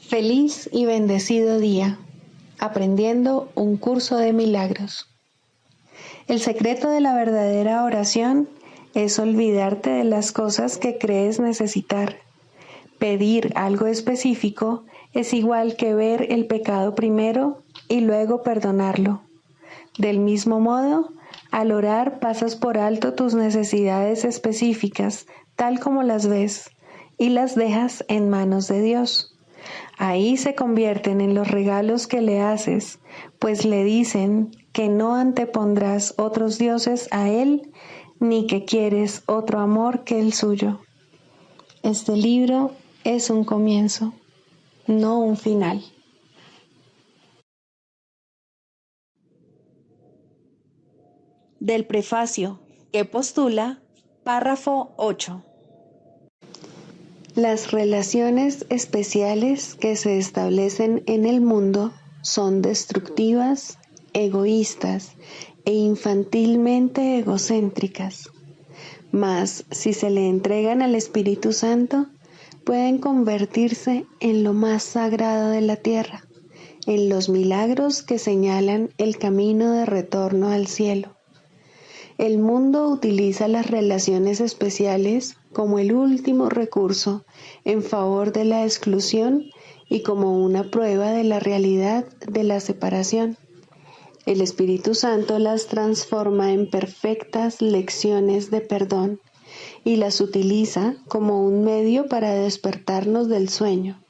Feliz y bendecido día, aprendiendo un curso de milagros. El secreto de la verdadera oración es olvidarte de las cosas que crees necesitar. Pedir algo específico es igual que ver el pecado primero y luego perdonarlo. Del mismo modo, al orar pasas por alto tus necesidades específicas, tal como las ves, y las dejas en manos de Dios. Ahí se convierten en los regalos que le haces, pues le dicen que no antepondrás otros dioses a Él, ni que quieres otro amor que el suyo. Este libro es un comienzo, no un final. Del prefacio que postula, párrafo 8. Las relaciones especiales que se establecen en el mundo son destructivas, egoístas e infantilmente egocéntricas. Mas, si se le entregan al Espíritu Santo, pueden convertirse en lo más sagrado de la tierra, en los milagros que señalan el camino de retorno al cielo. El mundo utiliza las relaciones especiales como el último recurso en favor de la exclusión y como una prueba de la realidad de la separación. El Espíritu Santo las transforma en perfectas lecciones de perdón y las utiliza como un medio para despertarnos del sueño.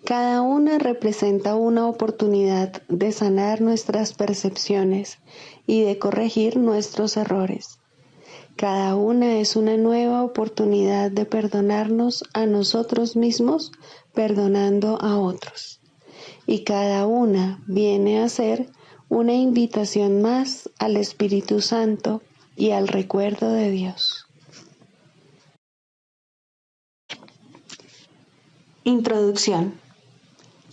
Cada una representa una oportunidad de sanar nuestras percepciones y de corregir nuestros errores. Cada una es una nueva oportunidad de perdonarnos a nosotros mismos, perdonando a otros. Y cada una viene a ser una invitación más al Espíritu Santo y al recuerdo de Dios. Introducción.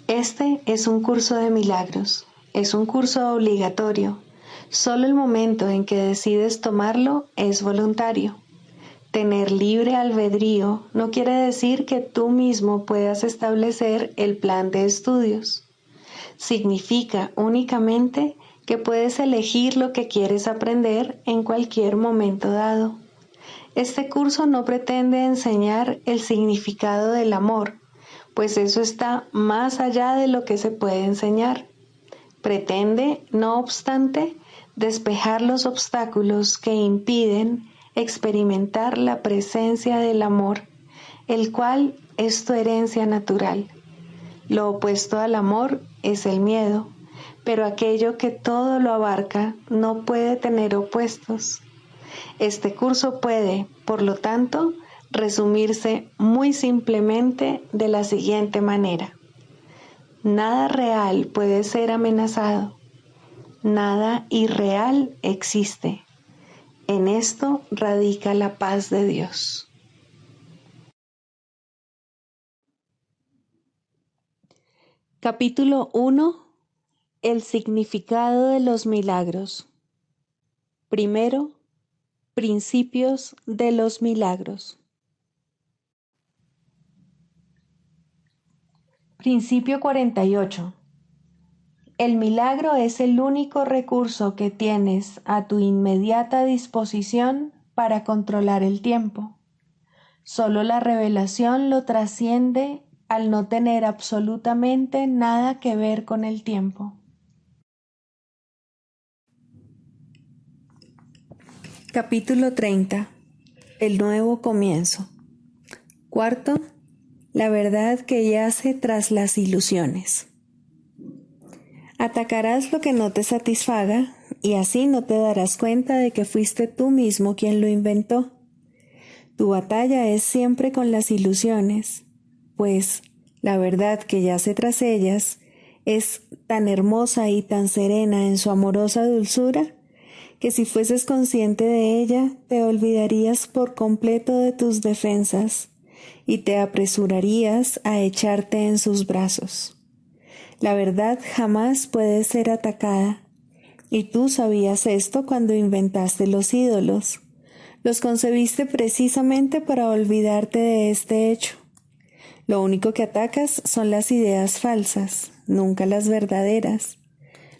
Este es un curso de milagros. Es un curso obligatorio. Solo el momento en que decides tomarlo es voluntario. Tener libre albedrío no quiere decir que tú mismo puedas establecer el plan de estudios. Significa únicamente que puedes elegir lo que quieres aprender en cualquier momento dado. Este curso no pretende enseñar el significado del amor, pues eso está más allá de lo que se puede enseñar. Pretende, no obstante, despejar los obstáculos que impiden experimentar la presencia del amor, el cual es tu herencia natural. Lo opuesto al amor es el miedo, pero aquello que todo lo abarca no puede tener opuestos. Este curso puede, por lo tanto, resumirse muy simplemente de la siguiente manera. Nada real puede ser amenazado. Nada irreal existe. En esto radica la paz de Dios. Capítulo 1. El significado de los milagros. Primero, principios de los milagros. Principio 48. El milagro es el único recurso que tienes a tu inmediata disposición para controlar el tiempo. Solo la revelación lo trasciende al no tener absolutamente nada que ver con el tiempo. Capítulo 30. El nuevo comienzo. Cuarto, la verdad que yace tras las ilusiones. Atacarás lo que no te satisfaga y así no te darás cuenta de que fuiste tú mismo quien lo inventó. Tu batalla es siempre con las ilusiones, pues la verdad que yace tras ellas es tan hermosa y tan serena en su amorosa dulzura que si fueses consciente de ella te olvidarías por completo de tus defensas y te apresurarías a echarte en sus brazos. La verdad jamás puede ser atacada, y tú sabías esto cuando inventaste los ídolos. Los concebiste precisamente para olvidarte de este hecho. Lo único que atacas son las ideas falsas, nunca las verdaderas.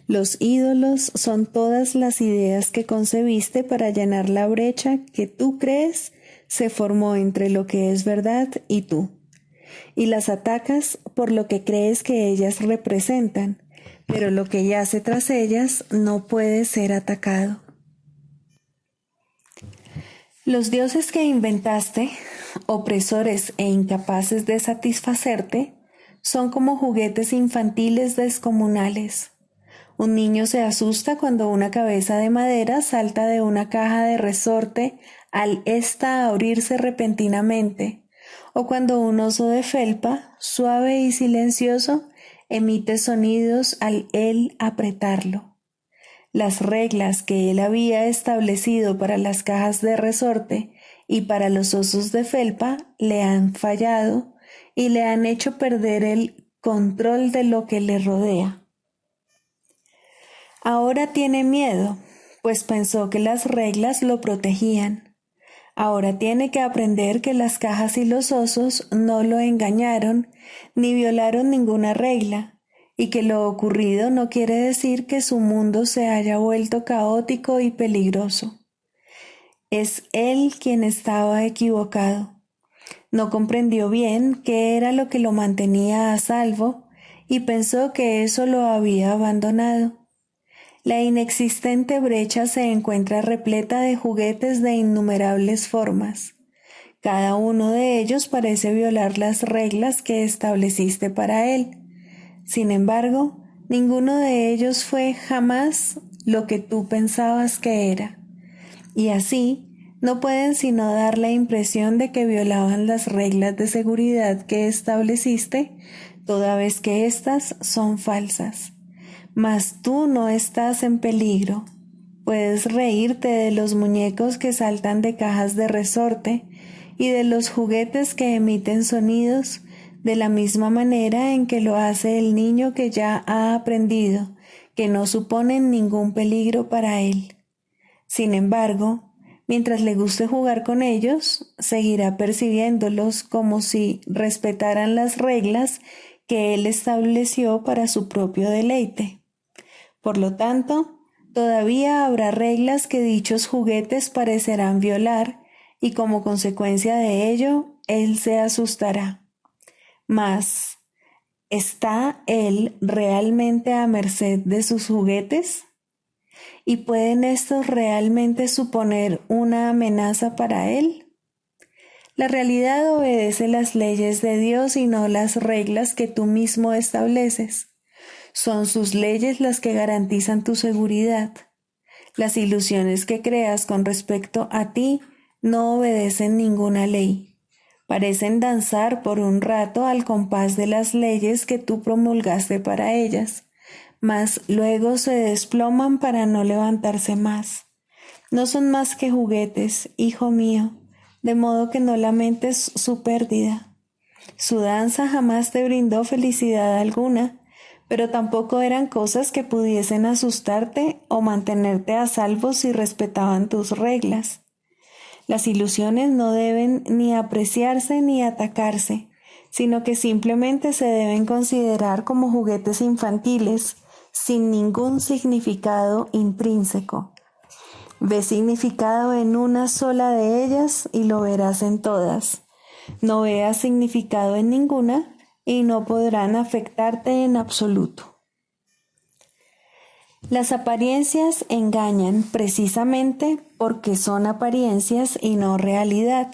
Los ídolos son todas las ideas que concebiste para llenar la brecha que tú crees se formó entre lo que es verdad y tú. Y las atacas por lo que crees que ellas representan, pero lo que yace tras ellas no puede ser atacado. Los dioses que inventaste, opresores e incapaces de satisfacerte, son como juguetes infantiles descomunales. Un niño se asusta cuando una cabeza de madera salta de una caja de resorte al ésta abrirse repentinamente, o cuando un oso de felpa, suave y silencioso, emite sonidos al él apretarlo. Las reglas que él había establecido para las cajas de resorte y para los osos de felpa le han fallado y le han hecho perder el control de lo que le rodea. Ahora tiene miedo, pues pensó que las reglas lo protegían. Ahora tiene que aprender que las cajas y los osos no lo engañaron ni violaron ninguna regla, y que lo ocurrido no quiere decir que su mundo se haya vuelto caótico y peligroso. Es él quien estaba equivocado. No comprendió bien qué era lo que lo mantenía a salvo y pensó que eso lo había abandonado. La inexistente brecha se encuentra repleta de juguetes de innumerables formas. Cada uno de ellos parece violar las reglas que estableciste para él. Sin embargo, ninguno de ellos fue jamás lo que tú pensabas que era. Y así, no pueden sino dar la impresión de que violaban las reglas de seguridad que estableciste, toda vez que éstas son falsas. Mas tú no estás en peligro. Puedes reírte de los muñecos que saltan de cajas de resorte y de los juguetes que emiten sonidos, de la misma manera en que lo hace el niño que ya ha aprendido que no suponen ningún peligro para él. Sin embargo, mientras le guste jugar con ellos, seguirá percibiéndolos como si respetaran las reglas que él estableció para su propio deleite. Por lo tanto, todavía habrá reglas que dichos juguetes parecerán violar, y como consecuencia de ello, él se asustará. Mas, ¿está él realmente a merced de sus juguetes? ¿Y pueden estos realmente suponer una amenaza para él? La realidad obedece las leyes de Dios y no las reglas que tú mismo estableces. Son sus leyes las que garantizan tu seguridad. Las ilusiones que creas con respecto a ti no obedecen ninguna ley. Parecen danzar por un rato al compás de las leyes que tú promulgaste para ellas, mas luego se desploman para no levantarse más. No son más que juguetes, hijo mío, de modo que no lamentes su pérdida. Su danza jamás te brindó felicidad alguna, pero tampoco eran cosas que pudiesen asustarte o mantenerte a salvo si respetaban tus reglas. Las ilusiones no deben ni apreciarse ni atacarse, sino que simplemente se deben considerar como juguetes infantiles, sin ningún significado intrínseco. Ve significado en una sola de ellas y lo verás en todas. No veas significado en ninguna y no podrán afectarte en absoluto. Las apariencias engañan precisamente porque son apariencias y no realidad.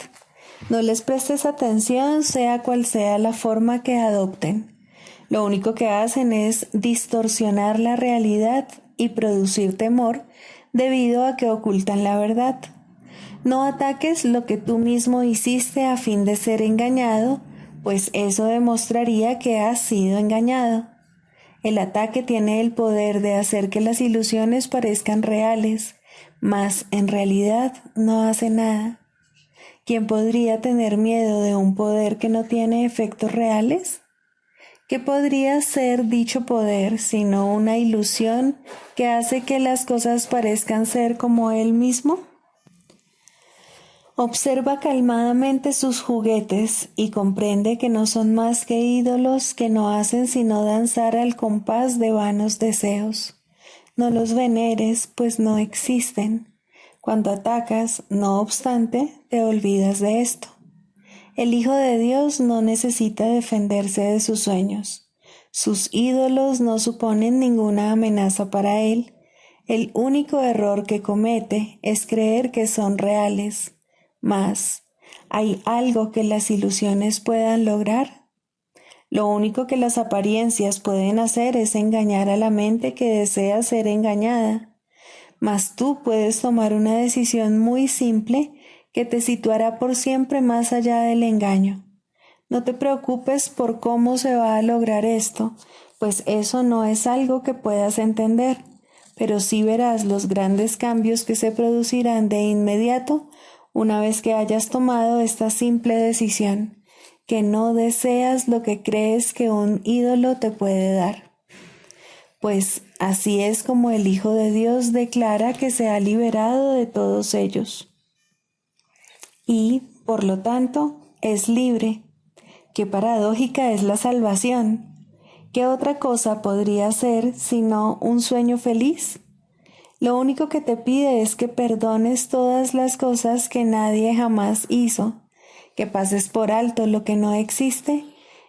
No les prestes atención, sea cual sea la forma que adopten. Lo único que hacen es distorsionar la realidad y producir temor debido a que ocultan la verdad. No ataques lo que tú mismo hiciste a fin de ser engañado, pues eso demostraría que has sido engañado. El ataque tiene el poder de hacer que las ilusiones parezcan reales, mas en realidad no hace nada. ¿Quién podría tener miedo de un poder que no tiene efectos reales? ¿Qué podría ser dicho poder sino una ilusión que hace que las cosas parezcan ser como él mismo? Observa calmadamente sus juguetes y comprende que no son más que ídolos que no hacen sino danzar al compás de vanos deseos. No los veneres, pues no existen. Cuando atacas, no obstante, te olvidas de esto. El Hijo de Dios no necesita defenderse de sus sueños. Sus ídolos no suponen ninguna amenaza para él. El único error que comete es creer que son reales. Mas, ¿hay algo que las ilusiones puedan lograr? Lo único que las apariencias pueden hacer es engañar a la mente que desea ser engañada. Mas tú puedes tomar una decisión muy simple que te situará por siempre más allá del engaño. No te preocupes por cómo se va a lograr esto, pues eso no es algo que puedas entender, pero sí verás los grandes cambios que se producirán de inmediato una vez que hayas tomado esta simple decisión, que no deseas lo que crees que un ídolo te puede dar. Pues así es como el Hijo de Dios declara que se ha liberado de todos ellos. Y, por lo tanto, es libre. Qué paradójica es la salvación. ¿Qué otra cosa podría ser sino un sueño feliz? Lo único que te pide es que perdones todas las cosas que nadie jamás hizo, que pases por alto lo que no existe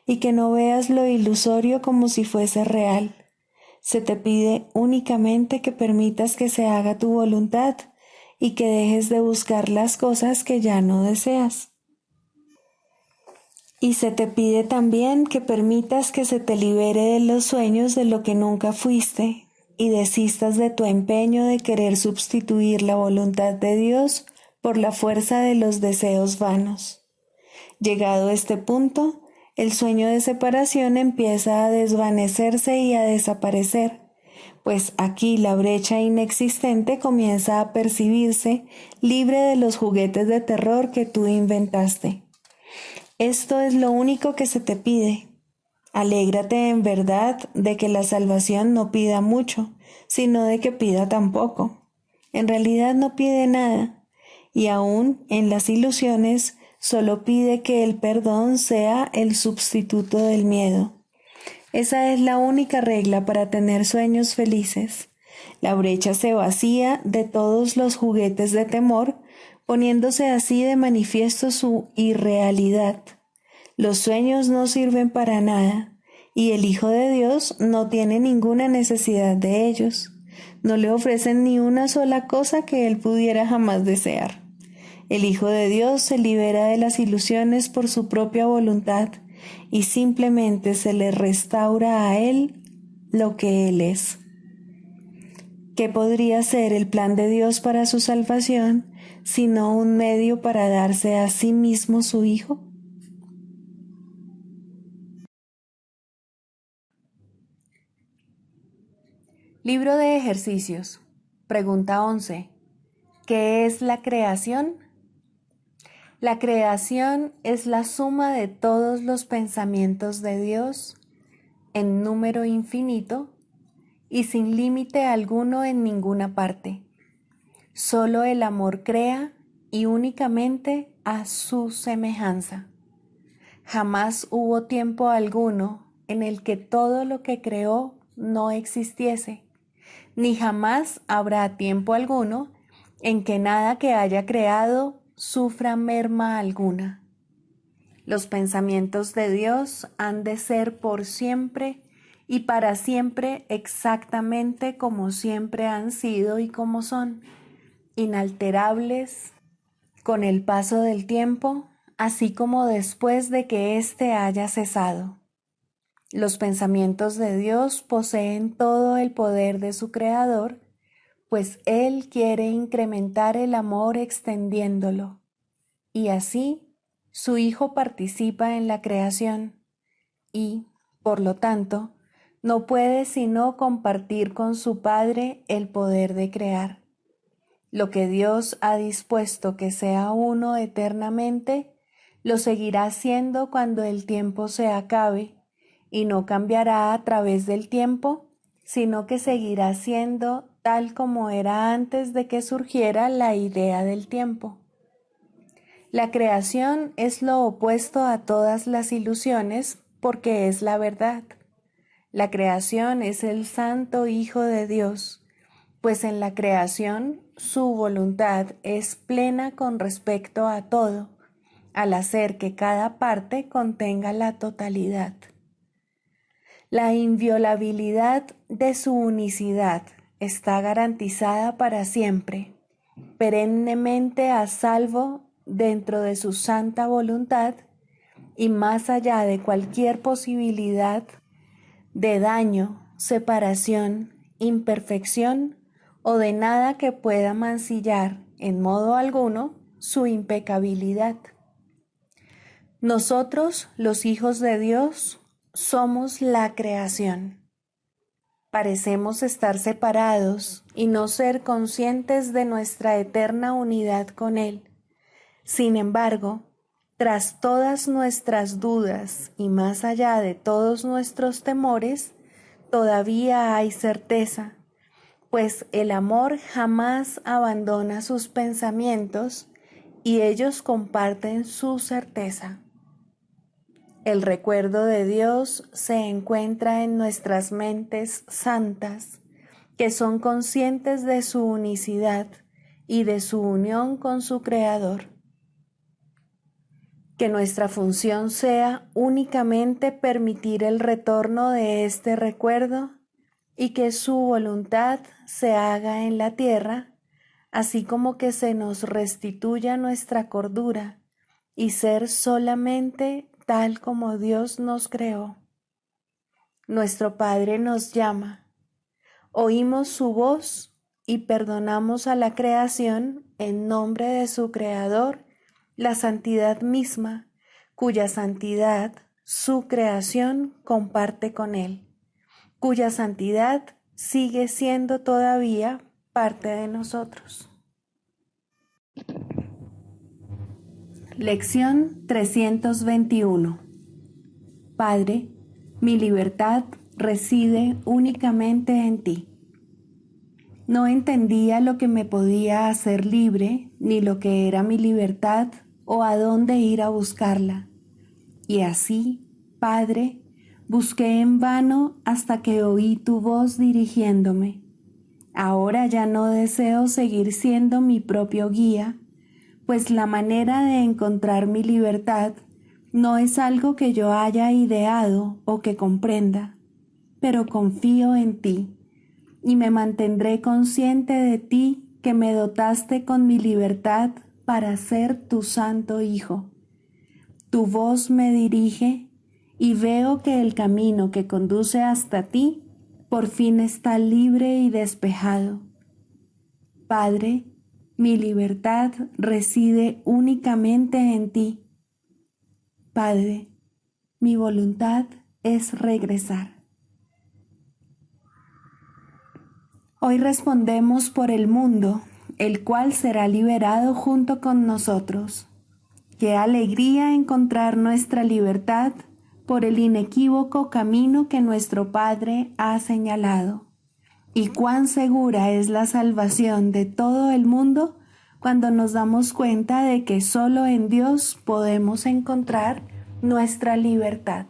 y que no veas lo ilusorio como si fuese real. Se te pide únicamente que permitas que se haga tu voluntad y que dejes de buscar las cosas que ya no deseas. Y se te pide también que permitas que se te libere de los sueños de lo que nunca fuiste y desistas de tu empeño de querer sustituir la voluntad de Dios por la fuerza de los deseos vanos. Llegado a este punto, el sueño de separación empieza a desvanecerse y a desaparecer, pues aquí la brecha inexistente comienza a percibirse libre de los juguetes de terror que tú inventaste. Esto es lo único que se te pide. Alégrate en verdad de que la salvación no pida mucho, sino de que pida tan poco. En realidad no pide nada, y aún en las ilusiones solo pide que el perdón sea el sustituto del miedo. Esa es la única regla para tener sueños felices. La brecha se vacía de todos los juguetes de temor, poniéndose así de manifiesto su irrealidad. Los sueños no sirven para nada, y el Hijo de Dios no tiene ninguna necesidad de ellos. No le ofrecen ni una sola cosa que él pudiera jamás desear. El Hijo de Dios se libera de las ilusiones por su propia voluntad y simplemente se le restaura a él lo que él es. ¿Qué podría ser el plan de Dios para su salvación, sino un medio para darse a sí mismo su Hijo? Libro de ejercicios. Pregunta 11. ¿Qué es la creación? La creación es la suma de todos los pensamientos de Dios en número infinito y sin límite alguno en ninguna parte. Solo el amor crea y únicamente a su semejanza. Jamás hubo tiempo alguno en el que todo lo que creó no existiese, ni jamás habrá tiempo alguno en que nada que haya creado sufra merma alguna. Los pensamientos de Dios han de ser por siempre y para siempre exactamente como siempre han sido y como son, inalterables con el paso del tiempo, así como después de que éste haya cesado. Los pensamientos de Dios poseen todo el poder de su Creador, pues Él quiere incrementar el amor extendiéndolo, y así su Hijo participa en la creación y, por lo tanto, no puede sino compartir con su Padre el poder de crear. Lo que Dios ha dispuesto que sea uno eternamente, lo seguirá siendo cuando el tiempo se acabe, y no cambiará a través del tiempo, sino que seguirá siendo tal como era antes de que surgiera la idea del tiempo. La creación es lo opuesto a todas las ilusiones porque es la verdad. La creación es el Santo Hijo de Dios, pues en la creación su voluntad es plena con respecto a todo, al hacer que cada parte contenga la totalidad. La inviolabilidad de su unicidad está garantizada para siempre, perennemente a salvo dentro de su santa voluntad y más allá de cualquier posibilidad de daño, separación, imperfección o de nada que pueda mancillar en modo alguno su impecabilidad. Nosotros, los hijos de Dios, somos la creación. Parecemos estar separados y no ser conscientes de nuestra eterna unidad con Él. Sin embargo, tras todas nuestras dudas y más allá de todos nuestros temores, todavía hay certeza, pues el amor jamás abandona sus pensamientos y ellos comparten su certeza. El recuerdo de Dios se encuentra en nuestras mentes santas, que son conscientes de su unicidad y de su unión con su Creador. Que nuestra función sea únicamente permitir el retorno de este recuerdo y que su voluntad se haga en la tierra, así como que se nos restituya nuestra cordura y ser solamente tal como Dios nos creó. Nuestro Padre nos llama, oímos su voz y perdonamos a la creación en nombre de su Creador, la santidad misma, cuya santidad su creación comparte con Él, cuya santidad sigue siendo todavía parte de nosotros. Lección 321. Padre, mi libertad reside únicamente en ti. No entendía lo que me podía hacer libre, ni lo que era mi libertad o a dónde ir a buscarla. Y así, Padre, busqué en vano hasta que oí tu voz dirigiéndome. Ahora ya no deseo seguir siendo mi propio guía, pues la manera de encontrar mi libertad no es algo que yo haya ideado o que comprenda, pero confío en ti y me mantendré consciente de ti que me dotaste con mi libertad para ser tu santo Hijo. Tu voz me dirige y veo que el camino que conduce hasta ti por fin está libre y despejado. Padre, mi libertad reside únicamente en ti. Padre, mi voluntad es regresar. Hoy respondemos por el mundo, el cual será liberado junto con nosotros. Qué alegría encontrar nuestra libertad por el inequívoco camino que nuestro Padre ha señalado. Y cuán segura es la salvación de todo el mundo cuando nos damos cuenta de que solo en Dios podemos encontrar nuestra libertad.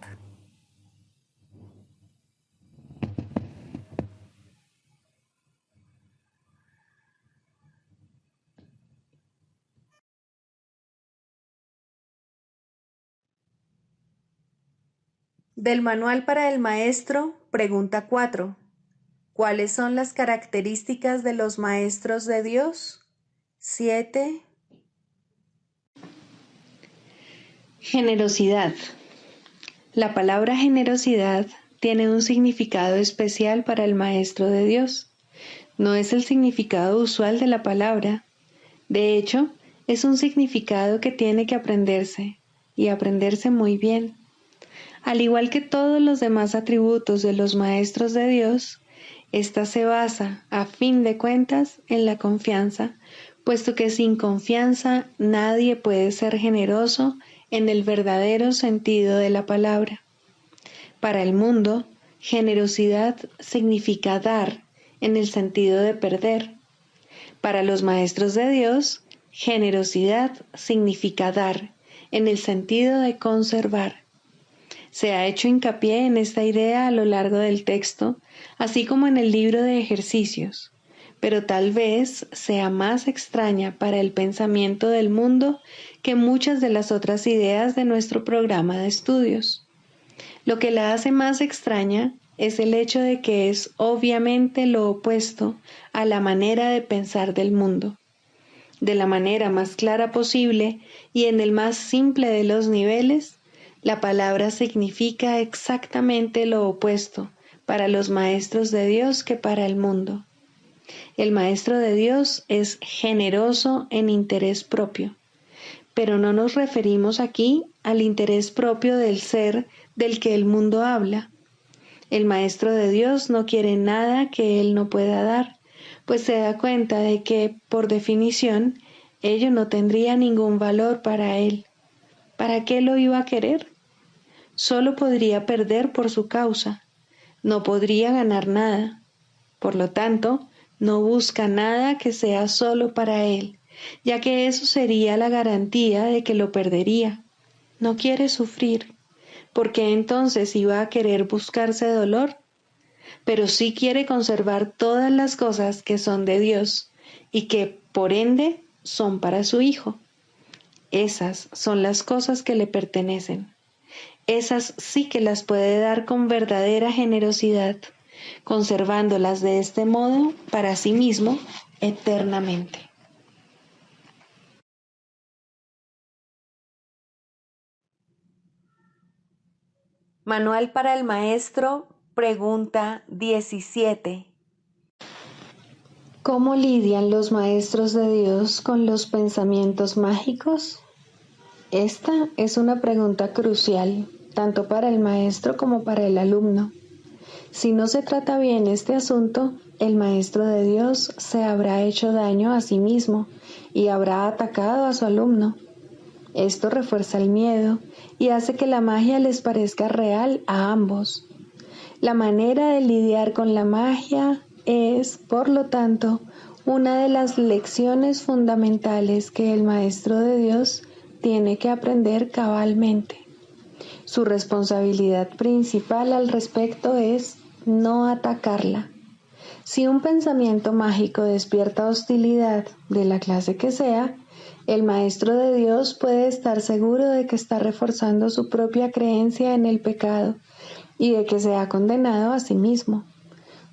Del Manual para el Maestro, pregunta 4. ¿Cuáles son las características de los maestros de Dios? 7. Generosidad. La palabra generosidad tiene un significado especial para el Maestro de Dios. No es el significado usual de la palabra. De hecho, es un significado que tiene que aprenderse, y aprenderse muy bien. Al igual que todos los demás atributos de los Maestros de Dios, esta se basa, a fin de cuentas, en la confianza, puesto que sin confianza nadie puede ser generoso en el verdadero sentido de la palabra. Para el mundo, generosidad significa dar en el sentido de perder. Para los maestros de Dios, Generosidad significa dar, en el sentido de conservar. Se ha hecho hincapié en esta idea a lo largo del texto, así como en el libro de ejercicios, pero tal vez sea más extraña para el pensamiento del mundo que muchas de las otras ideas de nuestro programa de estudios. Lo que la hace más extraña es el hecho de que es obviamente lo opuesto a la manera de pensar del mundo. De la manera más clara posible y en el más simple de los niveles, la palabra significa exactamente lo opuesto para los maestros de Dios que para el mundo. El maestro de Dios es generoso en interés propio, pero no nos referimos aquí al interés propio del ser del que el mundo habla. El maestro de Dios no quiere nada que él no pueda dar, pues se da cuenta de que, por definición, ello no tendría ningún valor para él. ¿Para qué lo iba a querer? Solo podría perder por su causa, no podría ganar nada. Por lo tanto, no busca nada que sea solo para él, ya que eso sería la garantía de que lo perdería. No quiere sufrir, porque entonces iba a querer buscarse dolor, pero sí quiere conservar todas las cosas que son de Dios y que, por ende, son para su Hijo. Esas son las cosas que le pertenecen. Esas sí que las puede dar con verdadera generosidad, conservándolas de este modo para sí mismo eternamente. Manual para el Maestro, pregunta 17. ¿Cómo lidian los maestros de Dios con los pensamientos mágicos? Esta es una pregunta crucial, tanto para el maestro como para el alumno. Si no se trata bien este asunto, el maestro de Dios se habrá hecho daño a sí mismo y habrá atacado a su alumno. Esto refuerza el miedo y hace que la magia les parezca real a ambos. La manera de lidiar con la magia es, por lo tanto, una de las lecciones fundamentales que el maestro de Dios tiene que aprender cabalmente. Su responsabilidad principal al respecto es no atacarla. Si un pensamiento mágico despierta hostilidad, de la clase que sea, el maestro de Dios puede estar seguro de que está reforzando su propia creencia en el pecado y de que se ha condenado a sí mismo.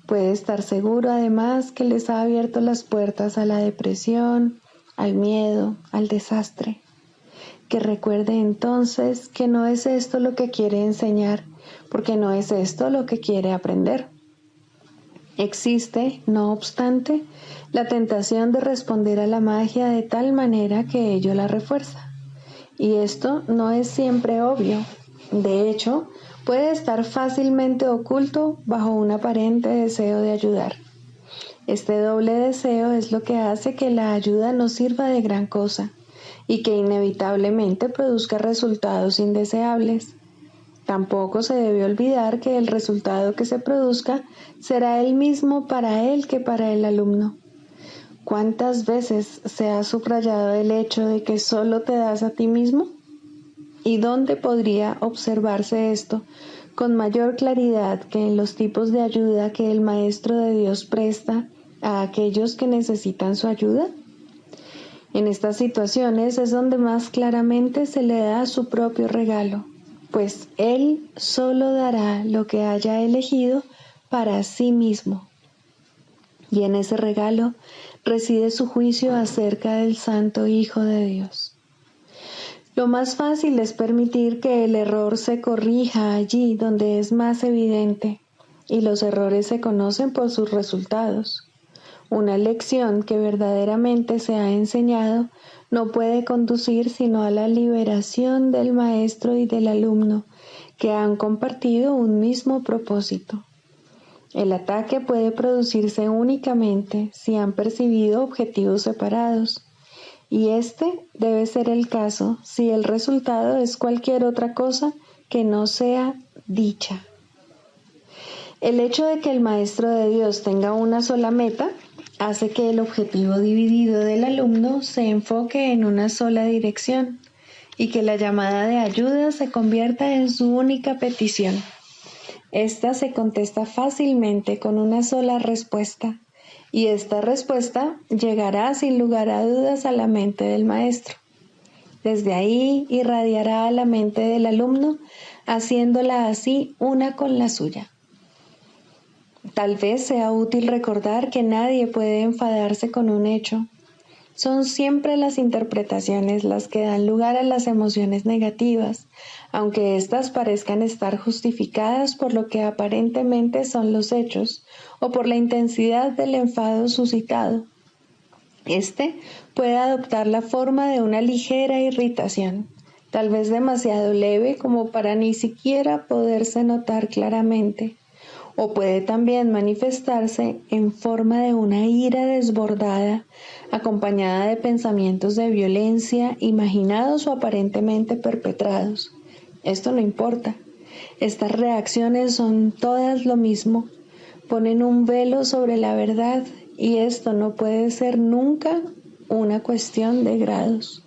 Puede estar seguro además que les ha abierto las puertas a la depresión, al miedo, al desastre. Que recuerde entonces que no es esto lo que quiere enseñar, porque no es esto lo que quiere aprender. Existe, no obstante, la tentación de responder a la magia de tal manera que ello la refuerza. Y esto no es siempre obvio. De hecho, puede estar fácilmente oculto bajo un aparente deseo de ayudar. Este doble deseo es lo que hace que la ayuda no sirva de gran cosa y que inevitablemente produzca resultados indeseables. Tampoco se debe olvidar que el resultado que se produzca será el mismo para él que para el alumno. ¿Cuántas veces se ha subrayado el hecho de que solo te das a ti mismo? ¿Y dónde podría observarse esto con mayor claridad que en los tipos de ayuda que el Maestro de Dios presta a aquellos que necesitan su ayuda? En estas situaciones es donde más claramente se le da su propio regalo, pues Él solo dará lo que haya elegido para sí mismo. Y en ese regalo reside su juicio acerca del Santo Hijo de Dios. Lo más fácil es permitir que el error se corrija allí donde es más evidente, y los errores se conocen por sus resultados. Una lección que verdaderamente se ha enseñado no puede conducir sino a la liberación del maestro y del alumno, que han compartido un mismo propósito. El ataque puede producirse únicamente si han percibido objetivos separados, y este debe ser el caso si el resultado es cualquier otra cosa que no sea dicha. El hecho de que el Maestro de Dios tenga una sola meta hace que el objetivo dividido del alumno se enfoque en una sola dirección y que la llamada de ayuda se convierta en su única petición. Esta se contesta fácilmente con una sola respuesta, y esta respuesta llegará sin lugar a dudas a la mente del maestro. Desde ahí irradiará a la mente del alumno, haciéndola así una con la suya. Tal vez sea útil recordar que nadie puede enfadarse con un hecho. Son siempre las interpretaciones las que dan lugar a las emociones negativas, aunque éstas parezcan estar justificadas por lo que aparentemente son los hechos o por la intensidad del enfado suscitado. Este puede adoptar la forma de una ligera irritación, tal vez demasiado leve como para ni siquiera poderse notar claramente, o puede también manifestarse en forma de una ira desbordada, acompañada de pensamientos de violencia imaginados o aparentemente perpetrados. Esto no importa. Estas reacciones son todas lo mismo, ponen un velo sobre la verdad y esto no puede ser nunca una cuestión de grados.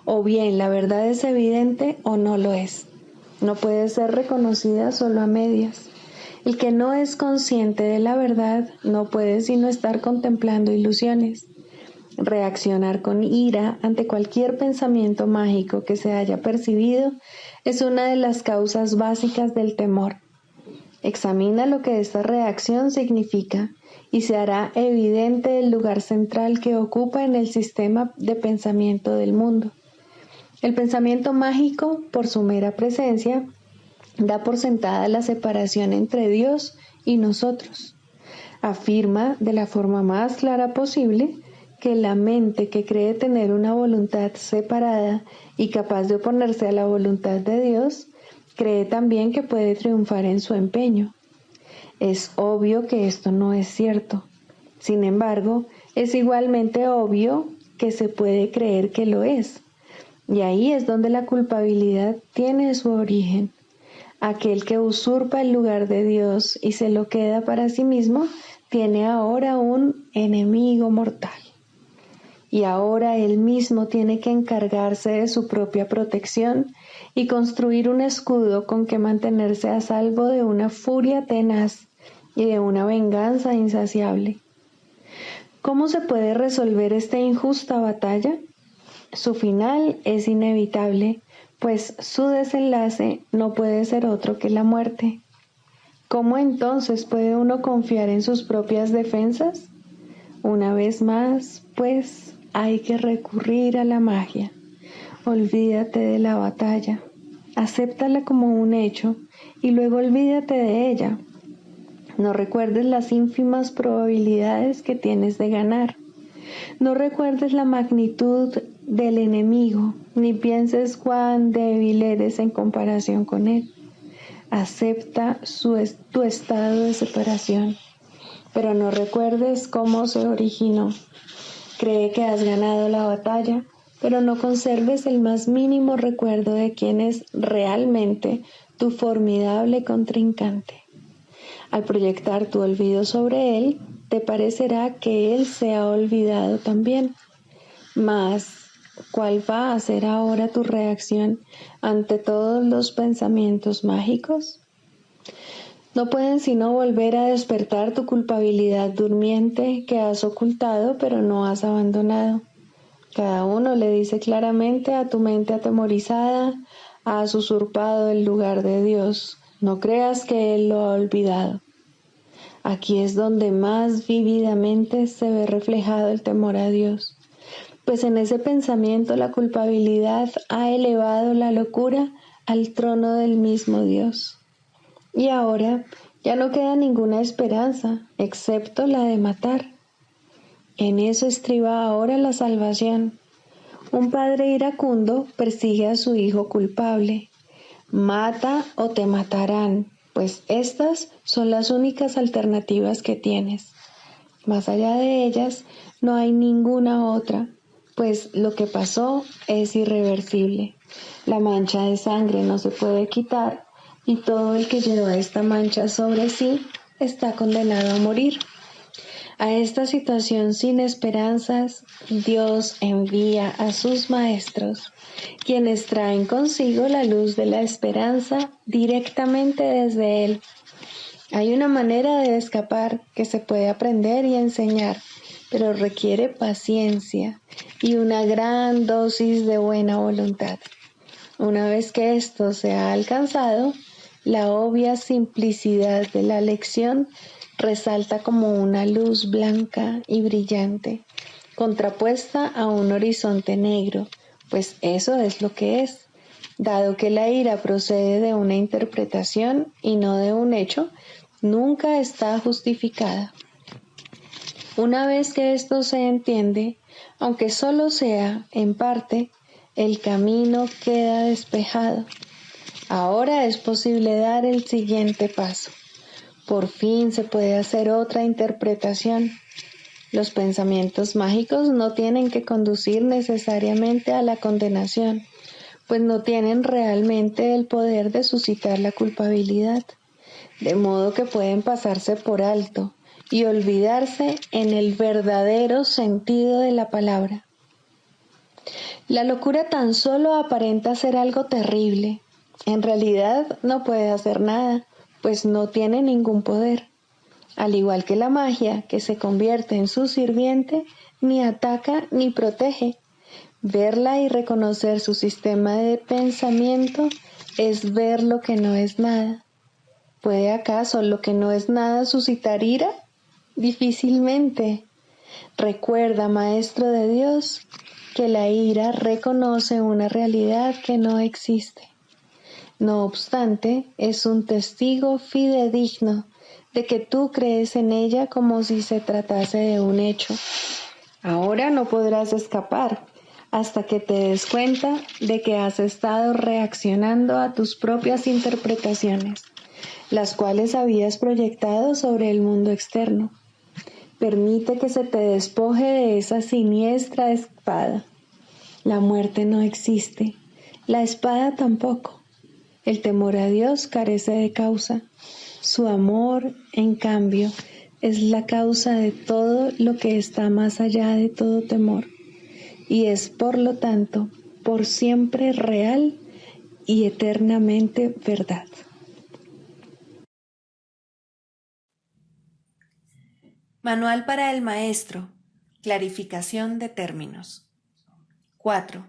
O bien la verdad es evidente o no lo es. No puede ser reconocida solo a medias. El que no es consciente de la verdad no puede sino estar contemplando ilusiones. Reaccionar con ira ante cualquier pensamiento mágico que se haya percibido es una de las causas básicas del temor. Examina lo que esta reacción significa y se hará evidente el lugar central que ocupa en el sistema de pensamiento del mundo. El pensamiento mágico, por su mera presencia, da por sentada la separación entre Dios y nosotros. Afirma de la forma más clara posible que la mente que cree tener una voluntad separada y capaz de oponerse a la voluntad de Dios, cree también que puede triunfar en su empeño. Es obvio que esto no es cierto. Sin embargo, es igualmente obvio que se puede creer que lo es. Y ahí es donde la culpabilidad tiene su origen. Aquel que usurpa el lugar de Dios y se lo queda para sí mismo, tiene ahora un enemigo mortal. Y ahora él mismo tiene que encargarse de su propia protección y construir un escudo con que mantenerse a salvo de una furia tenaz y de una venganza insaciable. ¿Cómo se puede resolver esta injusta batalla? Su final es inevitable, pues su desenlace no puede ser otro que la muerte. ¿Cómo entonces puede uno confiar en sus propias defensas? Una vez más, pues, hay que recurrir a la magia. Olvídate de la batalla, acéptala como un hecho y luego olvídate de ella. No recuerdes las ínfimas probabilidades que tienes de ganar. No recuerdes la magnitud del enemigo, ni pienses cuán débil eres en comparación con él. Acepta tu estado de separación, pero no recuerdes cómo se originó. Cree que has ganado la batalla, pero no conserves el más mínimo recuerdo de quién es realmente tu formidable contrincante. Al proyectar tu olvido sobre él, te parecerá que él se ha olvidado también. Mas, ¿cuál va a ser ahora tu reacción ante todos los pensamientos mágicos? No pueden sino volver a despertar tu culpabilidad durmiente que has ocultado pero no has abandonado. Cada uno le dice claramente a tu mente atemorizada: has usurpado el lugar de Dios, no creas que Él lo ha olvidado. Aquí es donde más vívidamente se ve reflejado el temor a Dios, pues en ese pensamiento la culpabilidad ha elevado la locura al trono del mismo Dios. Y ahora ya no queda ninguna esperanza, excepto la de matar. En eso estriba ahora la salvación. Un padre iracundo persigue a su hijo culpable. Mata o te matarán, pues estas son las únicas alternativas que tienes. Más allá de ellas, no hay ninguna otra, pues lo que pasó es irreversible. La mancha de sangre no se puede quitar y todo el que lleva esta mancha sobre sí está condenado a morir. A esta situación sin esperanzas, Dios envía a sus maestros, quienes traen consigo la luz de la esperanza directamente desde Él. Hay una manera de escapar que se puede aprender y enseñar, pero requiere paciencia y una gran dosis de buena voluntad. Una vez que esto se ha alcanzado, la obvia simplicidad de la lección resalta como una luz blanca y brillante, contrapuesta a un horizonte negro, pues eso es lo que es. Dado que la ira procede de una interpretación y no de un hecho, nunca está justificada. Una vez que esto se entiende, aunque solo sea en parte, el camino queda despejado. Ahora es posible dar el siguiente paso. Por fin se puede hacer otra interpretación. Los pensamientos mágicos no tienen que conducir necesariamente a la condenación, pues no tienen realmente el poder de suscitar la culpabilidad, de modo que pueden pasarse por alto y olvidarse en el verdadero sentido de la palabra. La locura tan solo aparenta ser algo terrible. En realidad no puede hacer nada, pues no tiene ningún poder. Al igual que la magia, que se convierte en su sirviente, ni ataca ni protege. Verla y reconocer su sistema de pensamiento es ver lo que no es nada. ¿Puede acaso lo que no es nada suscitar ira? Difícilmente. Recuerda, Maestro de Dios, que la ira reconoce una realidad que no existe. No obstante, es un testigo fidedigno de que tú crees en ella como si se tratase de un hecho. Ahora no podrás escapar hasta que te des cuenta de que has estado reaccionando a tus propias interpretaciones, las cuales habías proyectado sobre el mundo externo. Permite que se te despoje de esa siniestra espada. La muerte no existe, la espada tampoco. El temor a Dios carece de causa. Su amor, en cambio, es la causa de todo lo que está más allá de todo temor, y es, por lo tanto, por siempre real y eternamente verdad. Manual para el maestro. Clarificación de términos. 4.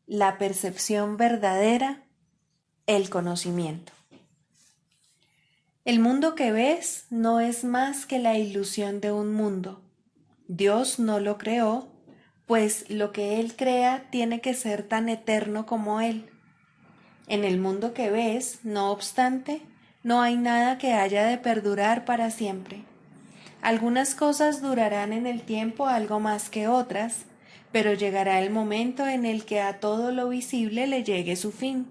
La percepción verdadera, el conocimiento. El mundo que ves no es más que la ilusión de un mundo. Dios no lo creó, pues lo que Él crea tiene que ser tan eterno como Él. En el mundo que ves, no obstante, no hay nada que haya de perdurar para siempre. Algunas cosas durarán en el tiempo algo más que otras, pero llegará el momento en el que a todo lo visible le llegue su fin.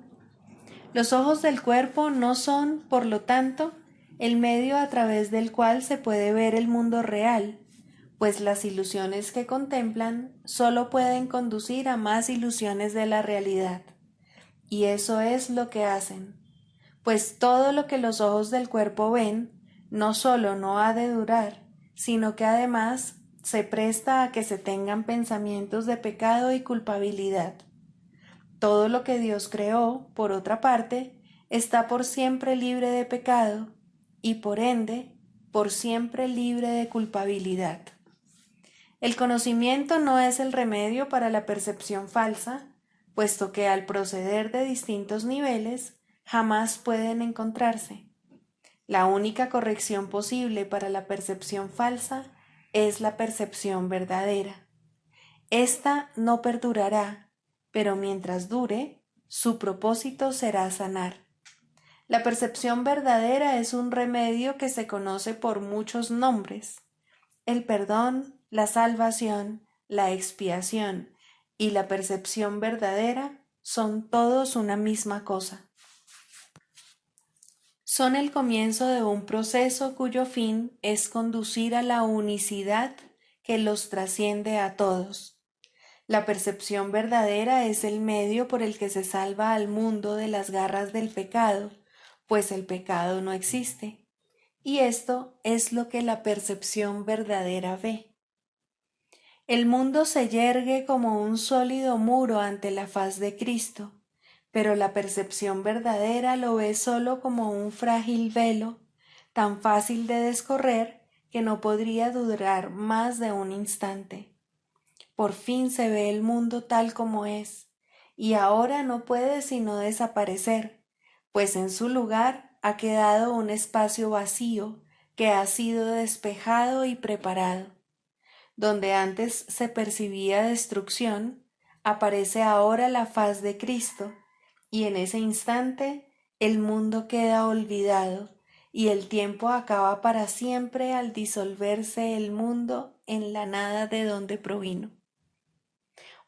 Los ojos del cuerpo no son, por lo tanto, el medio a través del cual se puede ver el mundo real, pues las ilusiones que contemplan solo pueden conducir a más ilusiones de la realidad. Y eso es lo que hacen, pues todo lo que los ojos del cuerpo ven no solo no ha de durar, sino que además se presta a que se tengan pensamientos de pecado y culpabilidad. Todo lo que Dios creó, por otra parte, está por siempre libre de pecado y por ende, por siempre libre de culpabilidad. El conocimiento no es el remedio para la percepción falsa, puesto que al proceder de distintos niveles jamás pueden encontrarse. La única corrección posible para la percepción falsa es la percepción verdadera. Esta no perdurará, pero mientras dure, su propósito será sanar. La percepción verdadera es un remedio que se conoce por muchos nombres. El perdón, la salvación, la expiación y la percepción verdadera son todos una misma cosa. Son el comienzo de un proceso cuyo fin es conducir a la unicidad que los trasciende a todos. La percepción verdadera es el medio por el que se salva al mundo de las garras del pecado, pues el pecado no existe. Y esto es lo que la percepción verdadera ve. El mundo se yergue como un sólido muro ante la faz de Cristo, pero la percepción verdadera lo ve solo como un frágil velo, tan fácil de descorrer que no podría durar más de un instante. Por fin se ve el mundo tal como es, y ahora no puede sino desaparecer, pues en su lugar ha quedado un espacio vacío que ha sido despejado y preparado. Donde antes se percibía destrucción, aparece ahora la faz de Cristo, y en ese instante el mundo queda olvidado, y el tiempo acaba para siempre al disolverse el mundo en la nada de donde provino.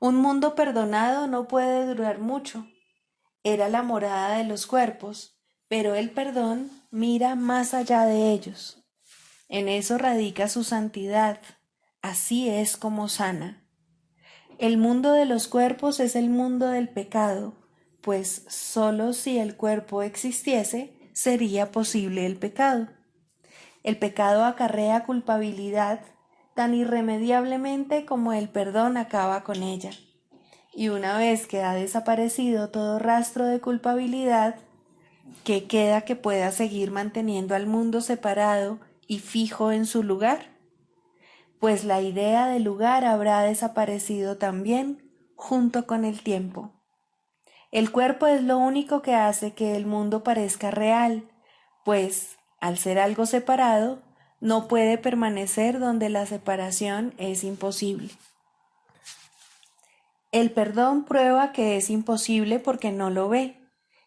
Un mundo perdonado no puede durar mucho. Era la morada de los cuerpos, pero el perdón mira más allá de ellos. En eso radica su santidad. Así es como sana. El mundo de los cuerpos es el mundo del pecado, pues sólo si el cuerpo existiese sería posible el pecado. El pecado acarrea culpabilidad tan irremediablemente como el perdón acaba con ella. Y una vez que ha desaparecido todo rastro de culpabilidad, ¿qué queda que pueda seguir manteniendo al mundo separado y fijo en su lugar? Pues la idea de lugar habrá desaparecido también junto con el tiempo. El cuerpo es lo único que hace que el mundo parezca real, pues, al ser algo separado, no puede permanecer donde la separación es imposible. El perdón prueba que es imposible porque no lo ve,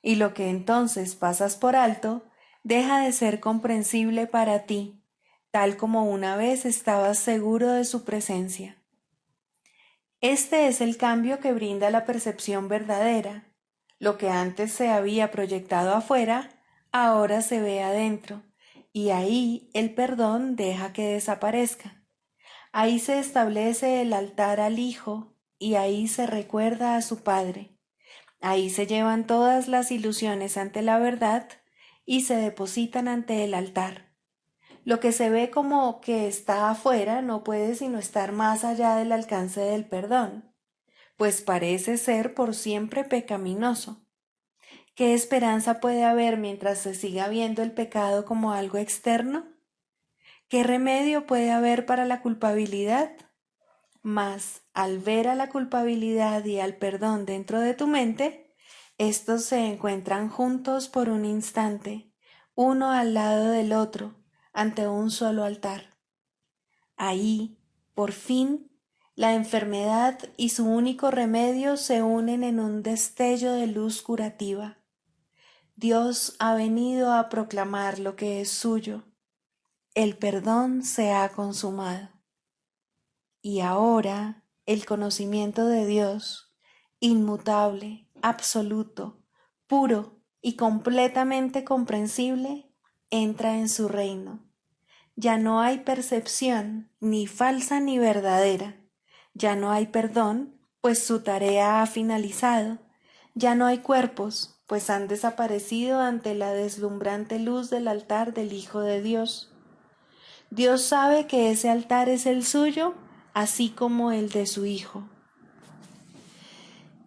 y lo que entonces pasas por alto deja de ser comprensible para ti, tal como una vez estabas seguro de su presencia. Este es el cambio que brinda la percepción verdadera. Lo que antes se había proyectado afuera, ahora se ve adentro, y ahí el perdón deja que desaparezca. Ahí se establece el altar al Hijo, y ahí se recuerda a su Padre. Ahí se llevan todas las ilusiones ante la verdad y se depositan ante el altar. Lo que se ve como que está afuera no puede sino estar más allá del alcance del perdón, pues parece ser por siempre pecaminoso. ¿Qué esperanza puede haber mientras se siga viendo el pecado como algo externo? ¿Qué remedio puede haber para la culpabilidad? Mas, al ver a la culpabilidad y al perdón dentro de tu mente, estos se encuentran juntos por un instante, uno al lado del otro, ante un solo altar. Ahí, por fin, la enfermedad y su único remedio se unen en un destello de luz curativa. Dios ha venido a proclamar lo que es suyo. El perdón se ha consumado. Y ahora el conocimiento de Dios, inmutable, absoluto, puro y completamente comprensible, entra en su reino. Ya no hay percepción, ni falsa ni verdadera. Ya no hay perdón, pues su tarea ha finalizado. Ya no hay cuerpos, pues han desaparecido ante la deslumbrante luz del altar del Hijo de Dios. Dios sabe que ese altar es el suyo, así como el de su Hijo.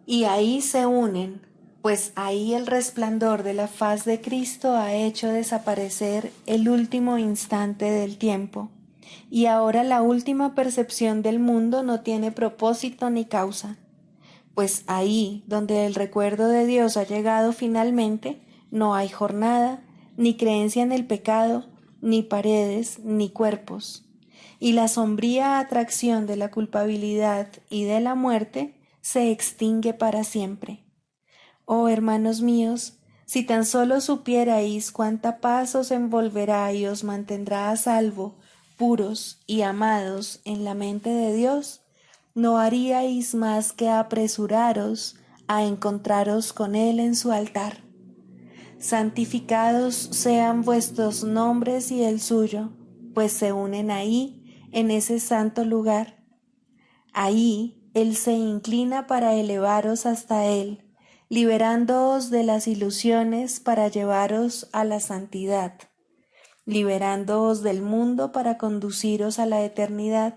Y ahí se unen, pues ahí el resplandor de la faz de Cristo ha hecho desaparecer el último instante del tiempo, y ahora la última percepción del mundo no tiene propósito ni causa, pues ahí donde el recuerdo de Dios ha llegado finalmente, no hay jornada, ni creencia en el pecado, ni paredes, ni cuerpos. Y la sombría atracción de la culpabilidad y de la muerte se extingue para siempre. Oh hermanos míos, si tan solo supierais cuánta paz os envolverá y os mantendrá a salvo, puros y amados en la mente de Dios, no haríais más que apresuraros a encontraros con Él en su altar. Santificados sean vuestros nombres y el suyo, pues se unen ahí, en ese santo lugar. Ahí Él se inclina para elevaros hasta Él, liberándoos de las ilusiones para llevaros a la santidad. liberándoos del mundo para conduciros a la eternidad,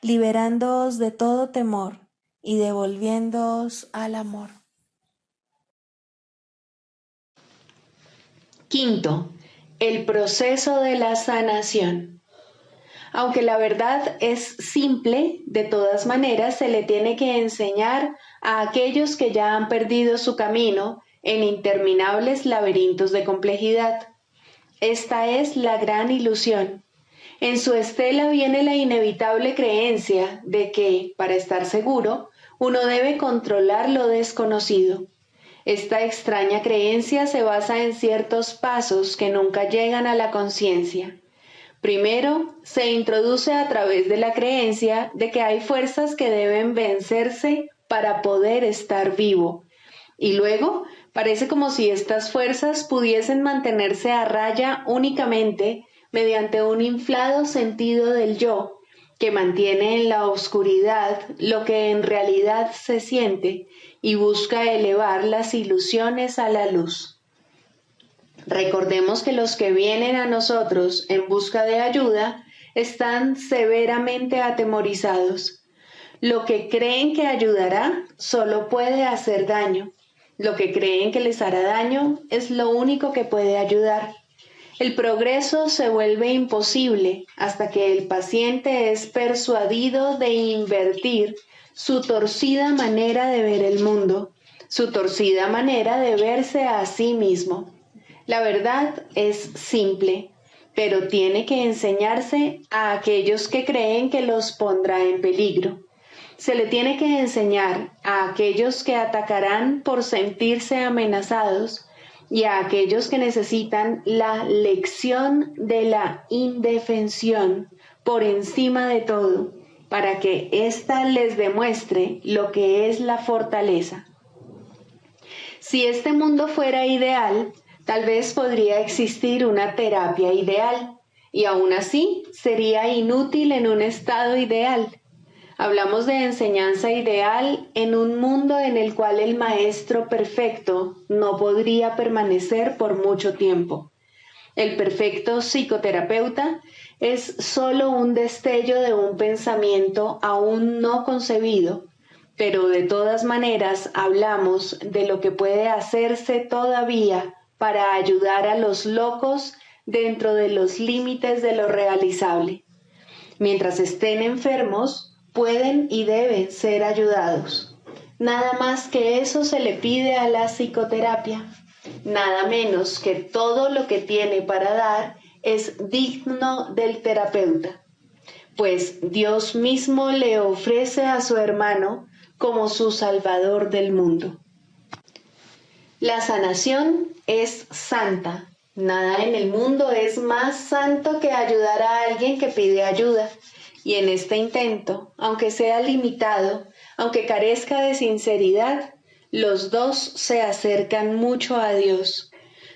liberándoos de todo temor y devolviéndoos al amor. Quinto, el proceso de la sanación. Aunque la verdad es simple, de todas maneras se le tiene que enseñar a aquellos que ya han perdido su camino en interminables laberintos de complejidad. Esta es la gran ilusión. En su estela viene la inevitable creencia de que, para estar seguro, uno debe controlar lo desconocido. Esta extraña creencia se basa en ciertos pasos que nunca llegan a la conciencia. Primero, se introduce a través de la creencia de que hay fuerzas que deben vencerse para poder estar vivo. Y luego, parece como si estas fuerzas pudiesen mantenerse a raya únicamente mediante un inflado sentido del yo, que mantiene en la oscuridad lo que en realidad se siente y busca elevar las ilusiones a la luz. Recordemos que los que vienen a nosotros en busca de ayuda están severamente atemorizados. Lo que creen que ayudará solo puede hacer daño. Lo que creen que les hará daño es lo único que puede ayudar. El progreso se vuelve imposible hasta que el paciente es persuadido de invertir su torcida manera de ver el mundo, su torcida manera de verse a sí mismo. La verdad es simple, pero tiene que enseñarse a aquellos que creen que los pondrá en peligro. Se le tiene que enseñar a aquellos que atacarán por sentirse amenazados y a aquellos que necesitan la lección de la indefensión por encima de todo, para que ésta les demuestre lo que es la fortaleza. Si este mundo fuera ideal, tal vez podría existir una terapia ideal, y aún así sería inútil en un estado ideal. Hablamos de enseñanza ideal en un mundo en el cual el maestro perfecto no podría permanecer por mucho tiempo. El perfecto psicoterapeuta es solo un destello de un pensamiento aún no concebido, pero de todas maneras hablamos de lo que puede hacerse todavía para ayudar a los locos dentro de los límites de lo realizable. Mientras estén enfermos, pueden y deben ser ayudados. Nada más que eso se le pide a la psicoterapia. Nada menos que todo lo que tiene para dar es digno del terapeuta, pues Dios mismo le ofrece a su hermano como su Salvador del mundo. La sanación es santa. Nada en el mundo es más santo que ayudar a alguien que pide ayuda. Y en este intento, aunque sea limitado, aunque carezca de sinceridad, los dos se acercan mucho a Dios.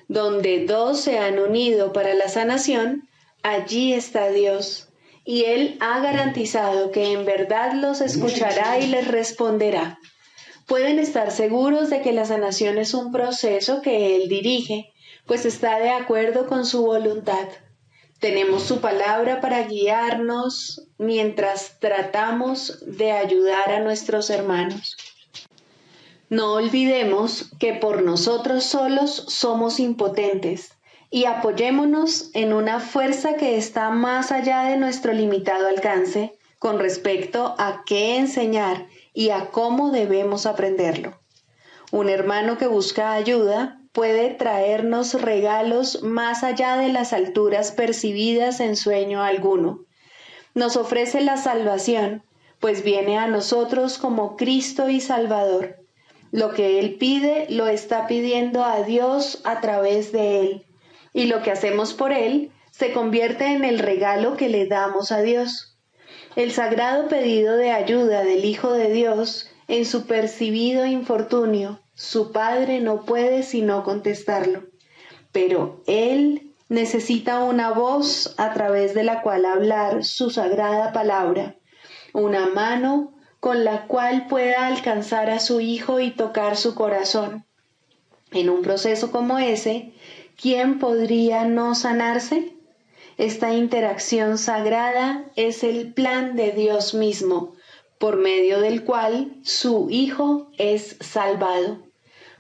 Donde dos se han unido para la sanación, allí está Dios. Y Él ha garantizado que en verdad los escuchará y les responderá. Pueden estar seguros de que la sanación es un proceso que Él dirige, pues está de acuerdo con su voluntad. Tenemos su palabra para guiarnos mientras tratamos de ayudar a nuestros hermanos. No olvidemos que por nosotros solos somos impotentes y apoyémonos en una fuerza que está más allá de nuestro limitado alcance con respecto a qué enseñar y a cómo debemos aprenderlo. Un hermano que busca ayuda puede traernos regalos más allá de las alturas percibidas en sueño alguno. Nos ofrece la salvación, pues viene a nosotros como Cristo y Salvador. Lo que Él pide lo está pidiendo a Dios a través de Él, y lo que hacemos por Él se convierte en el regalo que le damos a Dios. El sagrado pedido de ayuda del Hijo de Dios en su percibido infortunio, su Padre no puede sino contestarlo, pero Él necesita una voz a través de la cual hablar su sagrada palabra, una mano con la cual pueda alcanzar a su Hijo y tocar su corazón. En un proceso como ese, ¿quién podría no sanarse? Esta interacción sagrada es el plan de Dios mismo, por medio del cual su Hijo es salvado.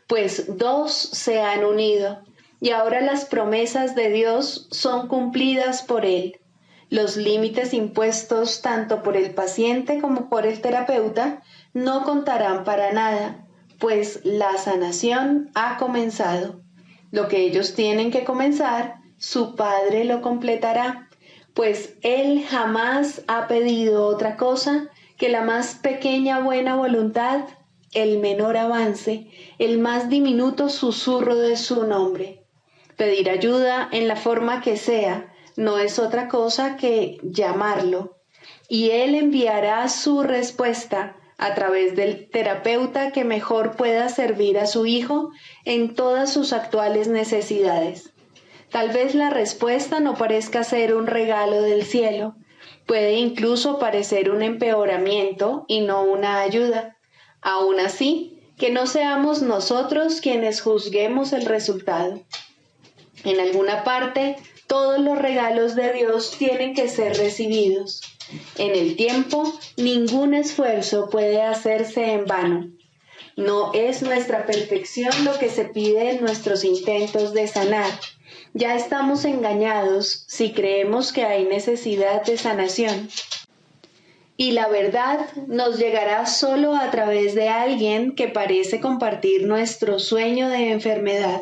Pues dos se han unido, y ahora las promesas de Dios son cumplidas por Él. Los límites impuestos tanto por el paciente como por el terapeuta no contarán para nada, pues la sanación ha comenzado. Lo que ellos tienen que comenzar, su Padre lo completará, pues Él jamás ha pedido otra cosa que la más pequeña buena voluntad, el menor avance, el más diminuto susurro de su nombre. Pedir ayuda en la forma que sea no es otra cosa que llamarlo, y Él enviará su respuesta a través del terapeuta que mejor pueda servir a su hijo en todas sus actuales necesidades. Tal vez la respuesta no parezca ser un regalo del cielo, puede incluso parecer un empeoramiento y no una ayuda. Aún así, que no seamos nosotros quienes juzguemos el resultado. En alguna parte, todos los regalos de Dios tienen que ser recibidos. En el tiempo, ningún esfuerzo puede hacerse en vano. No es nuestra perfección lo que se pide en nuestros intentos de sanar. Ya estamos engañados si creemos que hay necesidad de sanación. Y la verdad nos llegará solo a través de alguien que parece compartir nuestro sueño de enfermedad.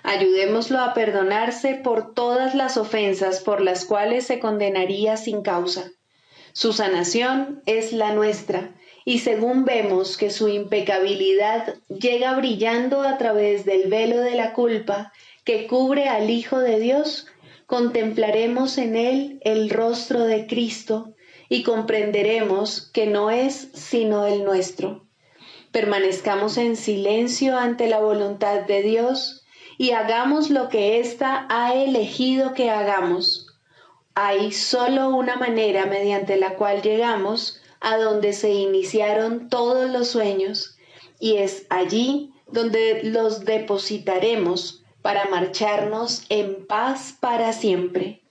Ayudémoslo a perdonarse por todas las ofensas por las cuales se condenaría sin causa. Su sanación es la nuestra, y según vemos que su impecabilidad llega brillando a través del velo de la culpa que cubre al Hijo de Dios, contemplaremos en él el rostro de Cristo y comprenderemos que no es sino el nuestro. Permanezcamos en silencio ante la voluntad de Dios y hagamos lo que ésta ha elegido que hagamos. Hay solo una manera mediante la cual llegamos a donde se iniciaron todos los sueños, y es allí donde los depositaremos para marcharnos en paz para siempre.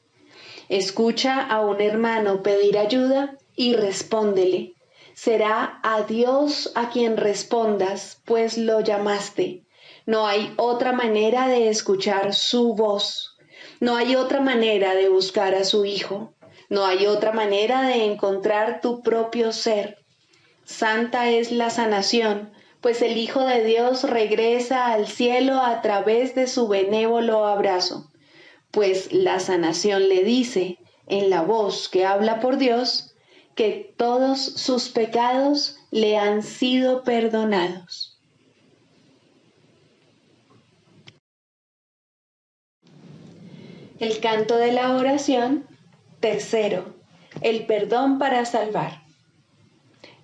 Escucha a un hermano pedir ayuda y respóndele. Será a Dios a quien respondas, pues lo llamaste. No hay otra manera de escuchar su voz. No hay otra manera de buscar a su Hijo. No hay otra manera de encontrar tu propio ser. Santa es la sanación, pues el Hijo de Dios regresa al cielo a través de su benévolo abrazo. Pues la sanación le dice, en la voz que habla por Dios, que todos sus pecados le han sido perdonados. El canto de la oración, tercero, el perdón para salvar.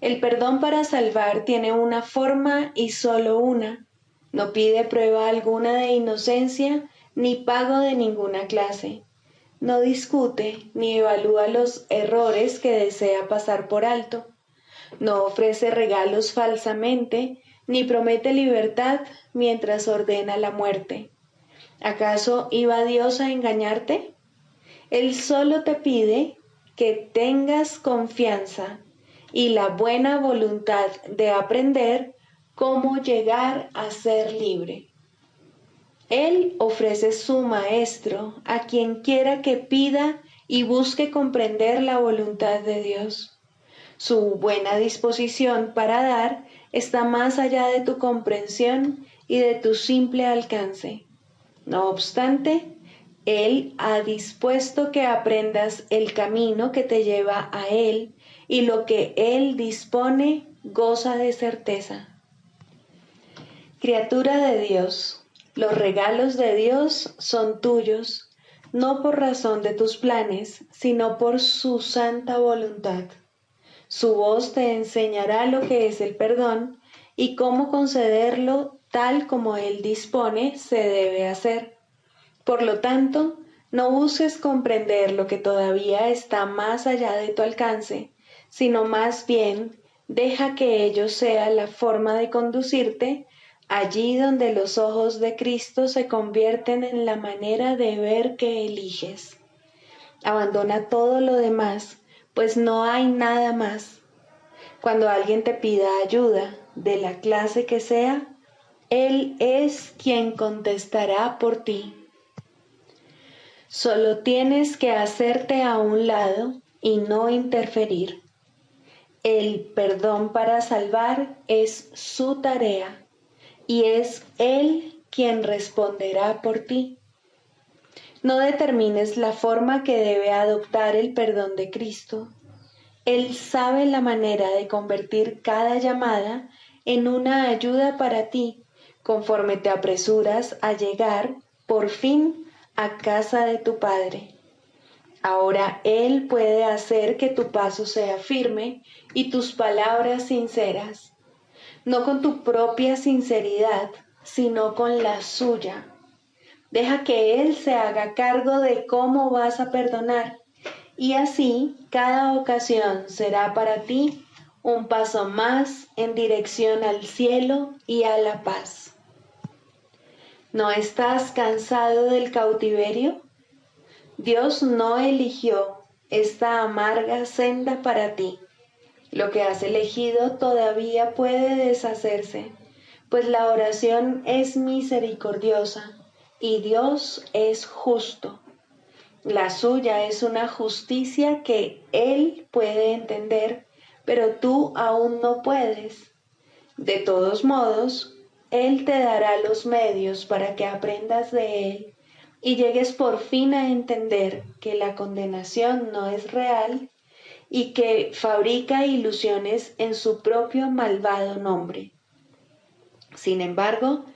El perdón para salvar tiene una forma y solo una. No pide prueba alguna de inocencia ni pago de ninguna clase. No discute ni evalúa los errores que desea pasar por alto. No ofrece regalos falsamente ni promete libertad mientras ordena la muerte. ¿Acaso iba Dios a engañarte? Él solo te pide que tengas confianza y la buena voluntad de aprender cómo llegar a ser libre. Él ofrece su maestro a quien quiera que pida y busque comprender la voluntad de Dios. Su buena disposición para dar está más allá de tu comprensión y de tu simple alcance. No obstante, Él ha dispuesto que aprendas el camino que te lleva a Él, y lo que Él dispone goza de certeza. Criatura de Dios, los regalos de Dios son tuyos, no por razón de tus planes, sino por su santa voluntad. Su voz te enseñará lo que es el perdón y cómo concederlo tal como Él dispone se debe hacer. Por lo tanto, no busques comprender lo que todavía está más allá de tu alcance, sino más bien deja que ello sea la forma de conducirte allí donde los ojos de Cristo se convierten en la manera de ver que eliges. Abandona todo lo demás, pues no hay nada más. Cuando alguien te pida ayuda, de la clase que sea, Él es quien contestará por ti. Solo tienes que hacerte a un lado y no interferir. El perdón para salvar es su tarea y es Él quien responderá por ti. No determines la forma que debe adoptar el perdón de Cristo. Él sabe la manera de convertir cada llamada en una ayuda para ti, conforme te apresuras a llegar, por fin, a casa de tu Padre. Ahora Él puede hacer que tu paso sea firme y tus palabras sinceras, no con tu propia sinceridad, sino con la suya. Deja que Él se haga cargo de cómo vas a perdonar, y así cada ocasión será para ti un paso más en dirección al cielo y a la paz. ¿No estás cansado del cautiverio? Dios no eligió esta amarga senda para ti. Lo que has elegido todavía puede deshacerse, pues la oración es misericordiosa y Dios es justo. La suya es una justicia que Él puede entender, pero tú aún no puedes. De todos modos, Él te dará los medios para que aprendas de Él y llegues por fin a entender que la condenación no es real y que fabrica ilusiones en su propio malvado nombre. Sin embargo,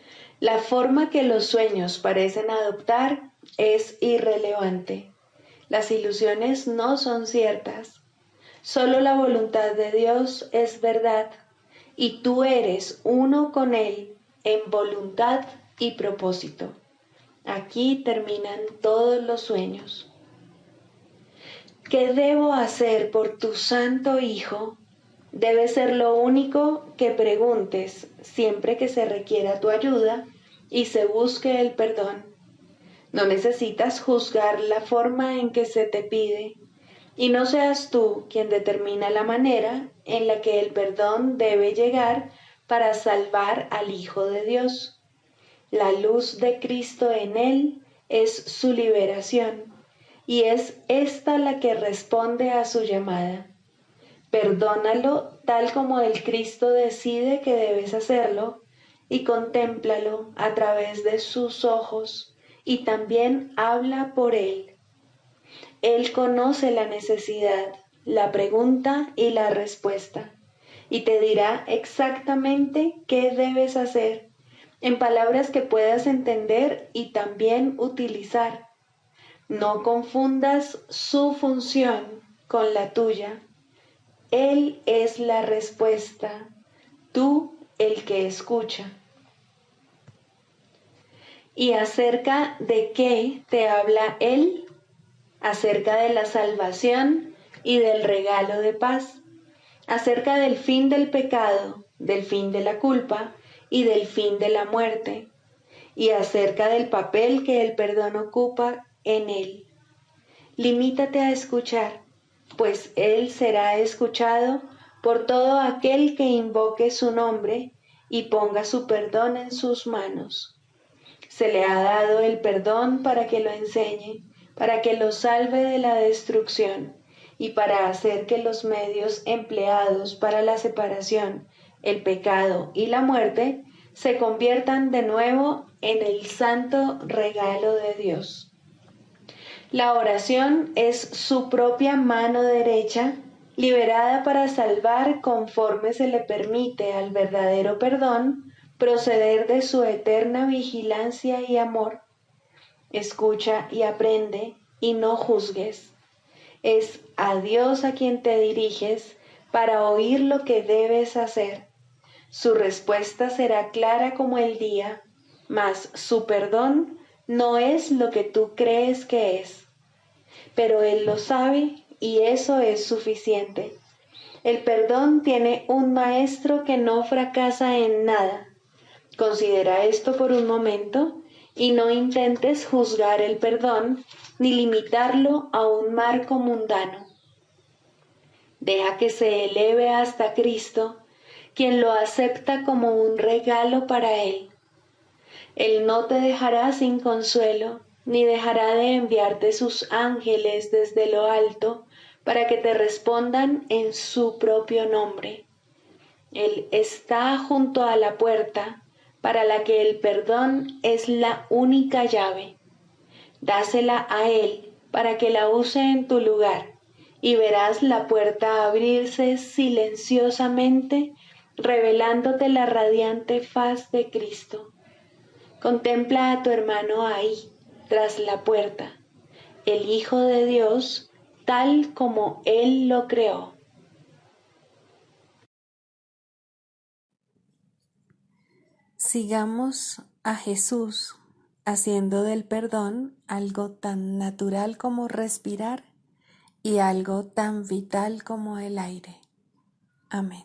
la forma que los sueños parecen adoptar es irrelevante. Las ilusiones no son ciertas. Solo la voluntad de Dios es verdad y tú eres uno con Él en voluntad y propósito. Aquí terminan todos los sueños. ¿Qué debo hacer por tu Santo Hijo? Debe ser lo único que preguntes siempre que se requiera tu ayuda y se busque el perdón. No necesitas juzgar la forma en que se te pide, y no seas tú quien determina la manera en la que el perdón debe llegar para salvar al Hijo de Dios. La luz de Cristo en él es su liberación, y es esta la que responde a su llamada. Perdónalo tal como el Cristo decide que debes hacerlo, y contémplalo a través de sus ojos, y también habla por él. Él conoce la necesidad, la pregunta y la respuesta, y te dirá exactamente qué debes hacer, en palabras que puedas entender y también utilizar. No confundas su función con la tuya. Él es la respuesta, tú el que escucha. ¿Y acerca de qué te habla Él? Acerca de la salvación y del regalo de paz, acerca del fin del pecado, del fin de la culpa y del fin de la muerte, y acerca del papel que el perdón ocupa en él. Limítate a escuchar, pues Él será escuchado por todo aquel que invoque su nombre y ponga su perdón en sus manos. Se le ha dado el perdón para que lo enseñe, para que lo salve de la destrucción y para hacer que los medios empleados para la separación, el pecado y la muerte se conviertan de nuevo en el santo regalo de Dios. La oración es su propia mano derecha, liberada para salvar conforme se le permite al verdadero perdón proceder de su eterna vigilancia y amor. Escucha y aprende y no juzgues. Es a Dios a quien te diriges para oír lo que debes hacer. Su respuesta será clara como el día, mas su perdón no es lo que tú crees que es. Pero Él lo sabe y eso es suficiente. El perdón tiene un maestro que no fracasa en nada. Considera esto por un momento y no intentes juzgar el perdón ni limitarlo a un marco mundano. Deja que se eleve hasta Cristo, quien lo acepta como un regalo para Él. Él no te dejará sin consuelo, ni dejará de enviarte sus ángeles desde lo alto para que te respondan en su propio nombre. Él está junto a la puerta, para la que el perdón es la única llave. Dásela a Él para que la use en tu lugar, y verás la puerta abrirse silenciosamente, revelándote la radiante faz de Cristo. Contempla a tu hermano ahí, tras la puerta, el Hijo de Dios, tal como Él lo creó. Sigamos a Jesús haciendo del perdón algo tan natural como respirar y algo tan vital como el aire. Amén.